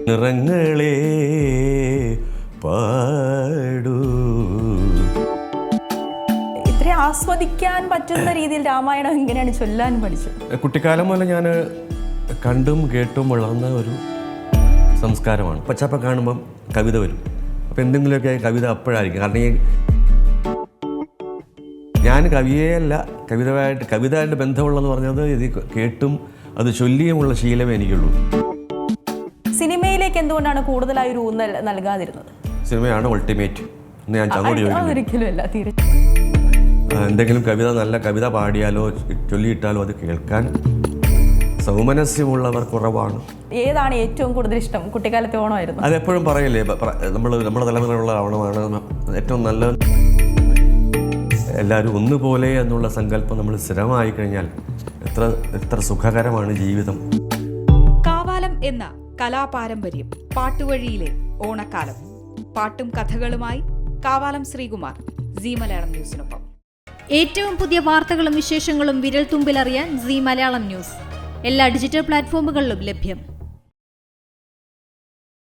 നിറങ്ങളെ പാടൂ. ഇത്രയും ആസ്വദിക്കാൻ പറ്റുന്ന രീതിയിൽ രാമായണം എങ്ങനെയാണ് ചൊല്ലാൻ പഠിച്ചത്? കുട്ടിക്കാലം മുതൽ ഞാൻ കണ്ടും കേട്ടും വളർന്ന ഒരു സംസ്കാരമാണ്. പച്ചപ്പ കാണുമ്പം കവിത വരും. അപ്പം എന്തെങ്കിലുമൊക്കെ കവിത അപ്പോഴായിരിക്കും. കാരണം ഞാൻ കവിയല്ല, കവിതയായിട്ട് ബന്ധമുള്ളതെന്ന് പറഞ്ഞത് ഇത് കേട്ടും അത് ചൊല്ലിയുമുള്ള ശീലമേ എനിക്കുള്ളൂ. സിനിമയിലേക്ക് എന്തുകൊണ്ടാണ് കൂടുതലായി ഒരു ഊന്നൽ നൽകാതിരുന്നത്? സിനിമയാണ് അൾട്ടിമേറ്റ് എന്ന് ഞാൻ അങ്ങോട്ട് ചോദിക്കുന്നു. എന്തെങ്കിലും നല്ല കവിത പാടിയാലോ ചൊല്ലിയിട്ടാലോ അത് കേൾക്കാൻ സൗമനസ്യമുള്ളവർ കുറവാണ്. ഏതാണ് ഏറ്റവും കൂടുതൽ ഇഷ്ടം? കുട്ടിക്കാലത്തെ ഓണമായിരുന്നു. അതെപ്പോഴും പറയല്ലേ, നമ്മുടെ തലമുറയുള്ള ഓണമാണ് ഏറ്റവും നല്ല. എല്ലാവരും ഒന്നുപോലെ എന്നുള്ള സങ്കല്പം നമ്മൾ സ്ഥിരമായി കഴിഞ്ഞാൽ എത്ര സുഖകരമാണ് ജീവിതം. കാവാലം എന്ന കലാപാരമ്പര്യം, പാട്ടുവഴിയിലെ ഓണക്കാലം. പാട്ടും കഥകളുമായി കാവാലം ശ്രീകുമാർ, സീ മലയാളം ന്യൂസിനൊപ്പം. ഏറ്റവും പുതിയ വാർത്തകളും വിശേഷങ്ങളും വിരൽ തുമ്പിലറിയാൻ സീ മലയാളം ന്യൂസ് എല്ലാ ഡിജിറ്റൽ പ്ലാറ്റ്ഫോമുകളിലും ലഭ്യം.